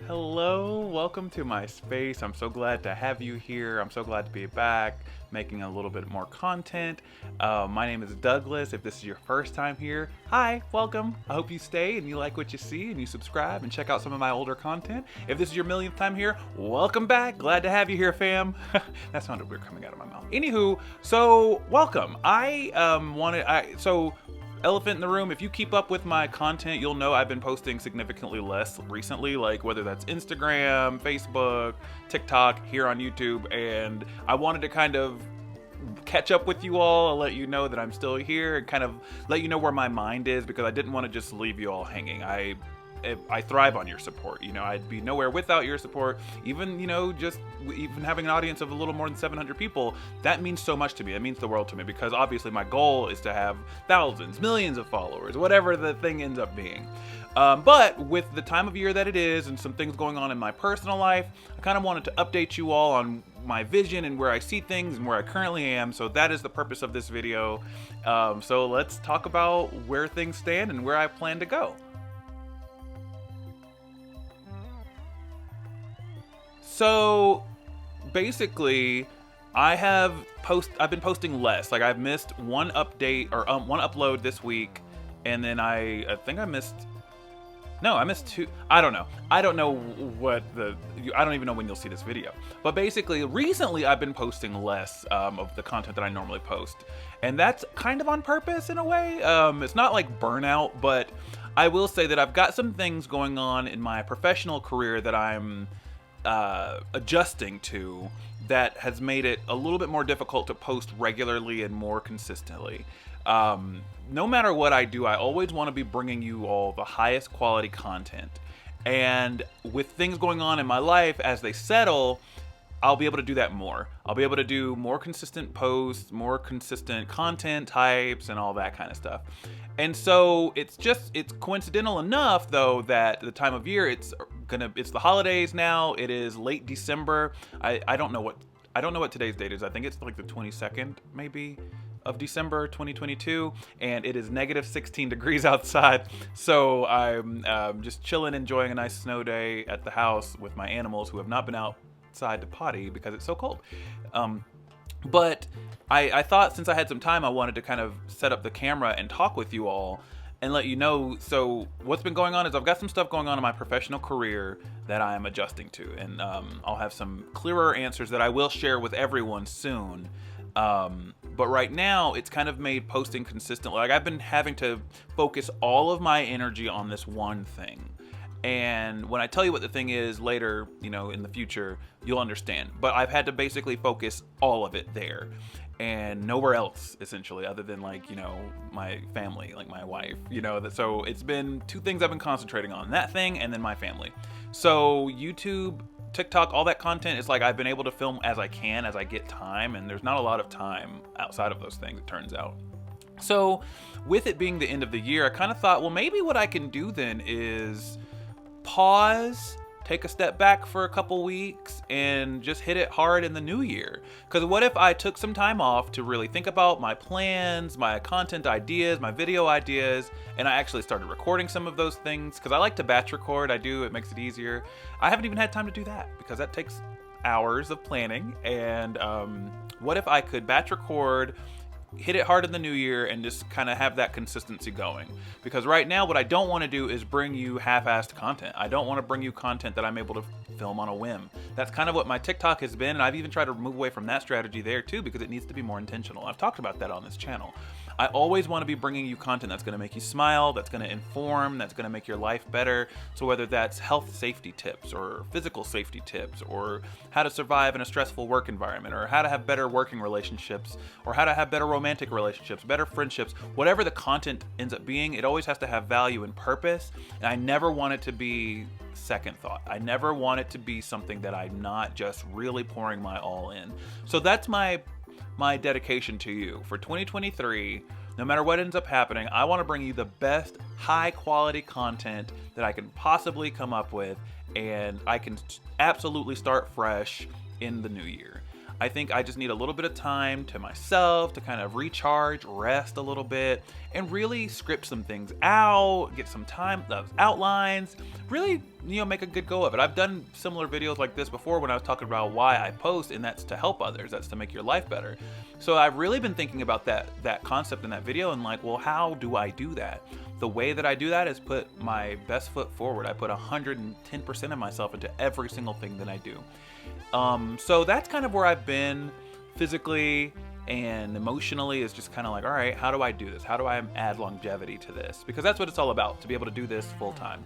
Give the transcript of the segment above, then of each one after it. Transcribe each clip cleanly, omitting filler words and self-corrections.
Hello, welcome to my space. I'm so glad to have you here. I'm so glad to be back, making a little bit more content. My name is Douglas. If this is your first time here, hi, welcome. I hope you stay and you like what you see and you subscribe and check out some of my older content. If this is your millionth time here, welcome back. Glad to have you here, fam. That sounded weird coming out of my mouth. Anywho, so welcome. Elephant in the room, if you keep up with my content, you'll know I've been posting significantly less recently, like whether that's Instagram, Facebook, TikTok, here on YouTube, and I wanted to kind of catch up with you all, let you know that I'm still here, and kind of let you know where my mind is, because I didn't want to just leave you all hanging. I thrive on your support. I'd be nowhere without your support. Even having an audience of a little more than 700 people, that means so much to me. It means the world to me, because obviously my goal is to have thousands, millions of followers, whatever the thing ends up being. But with the time of year that it is and some things going on in my personal life, I kind of wanted to update you all on my vision and where I see things and where I currently am. So that is the purpose of this video. So let's talk about where things stand and where I plan to go. So basically, I've been posting less. Like, I've missed one update or one upload this week, and then I missed two. I don't know. I don't even know when you'll see this video. But basically, recently I've been posting less of the content that I normally post, and that's kind of on purpose in a way. It's not like burnout, but I will say that I've got some things going on in my professional career that I'm adjusting to, that has made it a little bit more difficult to post regularly and more consistently. No matter what I do, I always want to be bringing you all the highest quality content. And with things going on in my life, as they settle, I'll be able to do that more. I'll be able to do more consistent posts, more consistent content types, and all that kind of stuff. And so it's coincidental enough, though, that the time of year, it's the holidays now. It is late December. I don't know what today's date is. I think it's like the 22nd, maybe, of December 2022, and it is negative 16 degrees outside. So I'm just chilling, enjoying a nice snow day at the house with my animals who have not been outside to potty because it's so cold. But I thought, since I had some time, I wanted to kind of set up the camera and talk with you all and let you know. So what's been going on is I've got some stuff going on in my professional career that I'm adjusting to, and I'll have some clearer answers that I will share with everyone soon. But right now, it's kind of made posting consistent. Like, I've been having to focus all of my energy on this one thing. And when I tell you what the thing is later, in the future, you'll understand. But I've had to basically focus all of it there and nowhere else, essentially, other than my family, like my wife, So it's been two things I've been concentrating on: that thing and then my family. So YouTube, TikTok, all that content is like I've been able to film as I can, as I get time, and there's not a lot of time outside of those things, it turns out. So with it being the end of the year, I kind of thought, well, maybe what I can do then is pause, take a step back for a couple weeks, and just hit it hard in the new year. Because what if I took some time off to really think about my plans, my content ideas, my video ideas, and I actually started recording some of those things? Because I like to batch record. It makes it easier. I haven't even had time to do that because that takes hours of planning. And what if I could batch record, hit it hard in the new year, and just kind of have that consistency going? Because right now, what I don't want to do is bring you half-assed content. I don't want to bring you content that I'm able to film on a whim. That's kind of what my TikTok has been, and I've even tried to move away from that strategy there too, because it needs to be more intentional. I've talked about that on this channel. I always want to be bringing you content that's going to make you smile, that's going to inform, that's going to make your life better. So whether that's health safety tips or physical safety tips, or how to survive in a stressful work environment, or how to have better working relationships, or how to have better romantic relationships, better friendships, whatever the content ends up being, it always has to have value and purpose. And I never want it to be second thought. I never want it to be something that I'm not just really pouring my all in. So that's my dedication to you for 2023. No matter what ends up happening, I want to bring you the best high quality content that I can possibly come up with, and I can absolutely start fresh in the new year. I think I just need a little bit of time to myself to kind of recharge, rest a little bit, and really script some things out, get some time, outlines, really make a good go of it. I've done similar videos like this before when I was talking about why I post, and that's to help others. That's to make your life better. So I've really been thinking about that concept in that video, and like, well, how do I do that? The way that I do that is put my best foot forward. I put 110% of myself into every single thing that I do. So that's kind of where I've been physically and emotionally, is just kind of like, all right, how do I do this? How do I add longevity to this? Because that's what it's all about, to be able to do this full time.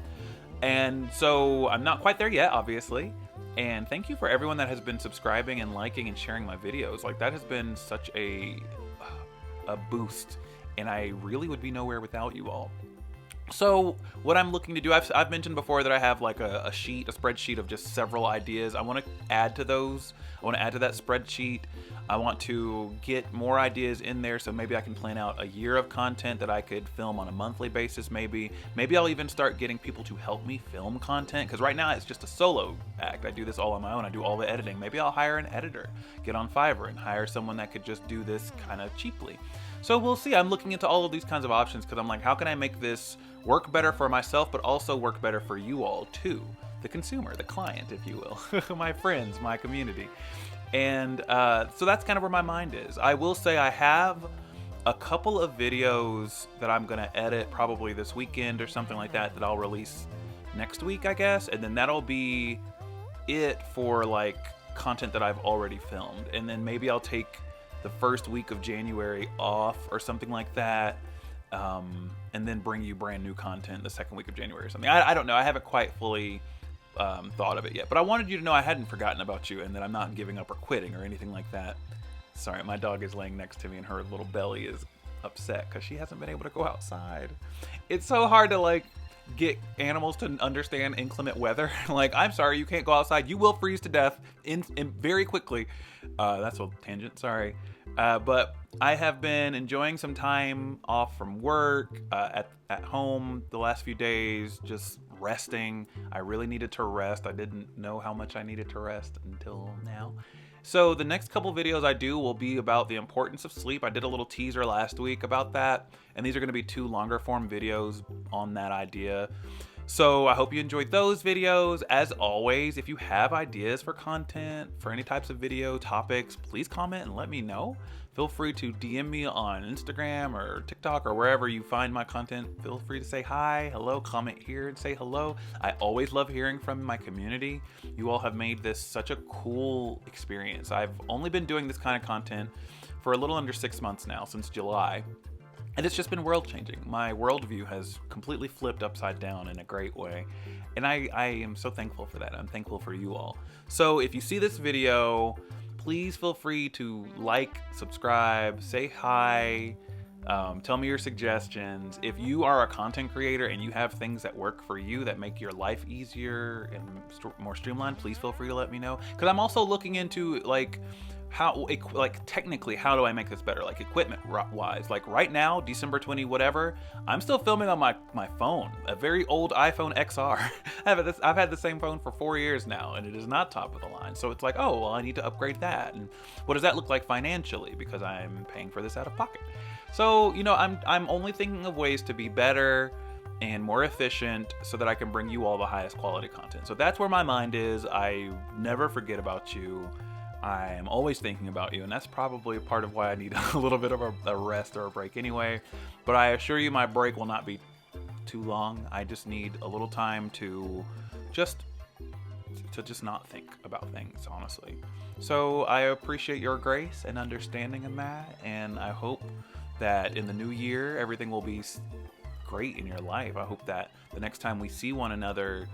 And so I'm not quite there yet, obviously. And thank you for everyone that has been subscribing and liking and sharing my videos. Like, that has been such a boost, and I really would be nowhere without you all. So what I'm looking to do, I've mentioned before that I have like a spreadsheet of just several ideas. I want to add to those. I want to add to that spreadsheet. I want to get more ideas in there, so maybe I can plan out a year of content that I could film on a monthly basis. Maybe I'll even start getting people to help me film content, because right now it's just a solo act. I do this all on my own. I do all the editing. Maybe I'll hire an editor, get on Fiverr and hire someone that could just do this kind of cheaply. So we'll see. I'm looking into all of these kinds of options, because I'm like, how can I make this work better for myself, but also work better for you all too, the consumer, the client, if you will, my friends, my community. And so that's kind of where my mind is. I will say I have a couple of videos that I'm gonna edit probably this weekend or something like that I'll release next week, I guess, and then that'll be it for like content that I've already filmed. And then maybe I'll take the first week of January off or something like that, and then bring you brand new content the second week of January or something. I don't know. I haven't quite fully thought of it yet, but I wanted you to know I hadn't forgotten about you, and that I'm not giving up or quitting or anything like that. Sorry, my dog is laying next to me, and her little belly is upset because she hasn't been able to go outside. It's so hard to like get animals to understand inclement weather. Like, I'm sorry, you can't go outside. You will freeze to death in very quickly. That's a tangent, sorry. But I have been enjoying some time off from work, at home the last few days, just resting. I really needed to rest. I didn't know how much I needed to rest until now. So the next couple videos I do will be about the importance of sleep. I did a little teaser last week about that, and these are going to be 2 longer form videos on that idea. So I hope you enjoyed those videos. As always, if you have ideas for content, for any types of video topics, please comment and let me know. Feel free to DM me on Instagram or TikTok or wherever you find my content. Feel free to say hi, hello, comment here and say hello. I always love hearing from my community. You all have made this such a cool experience. I've only been doing this kind of content for a little under 6 months now, since July. And it's just been world-changing. My worldview has completely flipped upside down in a great way. And I am so thankful for that. I'm thankful for you all. So if you see this video, please feel free to like, subscribe, say hi, tell me your suggestions. If you are a content creator and you have things that work for you that make your life easier and more streamlined, please feel free to let me know. Because I'm also looking into like, technically, how do I make this better? Like equipment wise, like right now, December 20, whatever, I'm still filming on my phone, a very old iPhone XR. I've had the same phone for 4 years now, and it is not top of the line. So it's like, oh, well, I need to upgrade that. And what does that look like financially? Because I'm paying for this out of pocket. So, I'm only thinking of ways to be better and more efficient so that I can bring you all the highest quality content. So that's where my mind is. I never forget about you. I am always thinking about you, and that's probably part of why I need a little bit of a rest or a break anyway. But I assure you my break will not be too long. I just need a little time to just not think about things, honestly. So I appreciate your grace and understanding in that, and I hope that in the new year everything will be great in your life. I hope that the next time we see one another,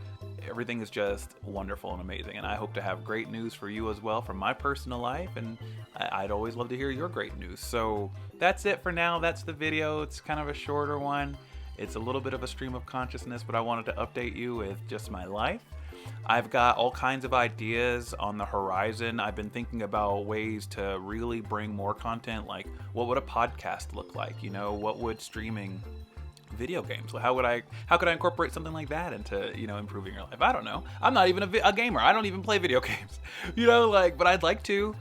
everything is just wonderful and amazing. And I hope to have great news for you as well from my personal life. And I'd always love to hear your great news. So that's it for now. That's the video. It's kind of a shorter one. It's a little bit of a stream of consciousness, but I wanted to update you with just my life. I've got all kinds of ideas on the horizon. I've been thinking about ways to really bring more content. Like, what would a podcast look like? What would streaming video games, how could I incorporate something like that into improving your life? I don't know. I'm not even a gamer. I don't even play video games. But I'd like to.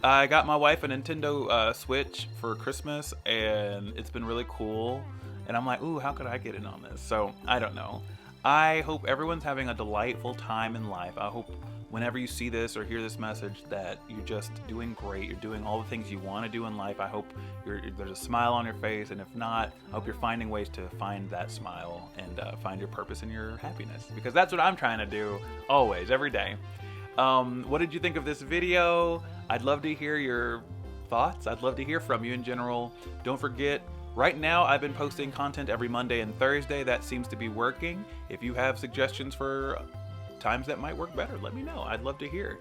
I got my wife a Nintendo Switch for Christmas, and it's been really cool. And I'm like, ooh, how could I get in on this? So I don't know. I hope everyone's having a delightful time in life. I hope whenever you see this or hear this message that you're just doing great. You're doing all the things you want to do in life. I hope there's a smile on your face, and if not, I hope you're finding ways to find that smile and find your purpose and your happiness, because that's what I'm trying to do always, every day. What did you think of this video? I'd love to hear your thoughts. I'd love to hear from you in general. Don't forget, right now I've been posting content every Monday and Thursday. That seems to be working. If you have suggestions for times that might work better, let me know. I'd love to hear.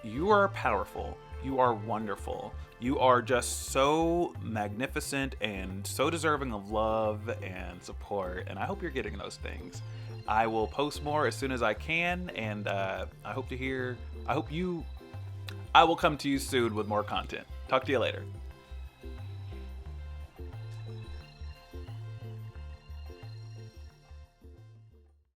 You are powerful. You are wonderful. You are just so magnificent and so deserving of love and support, and I hope you're getting those things. I will post more as soon as I can, and I will come to you soon with more content. Talk to you later.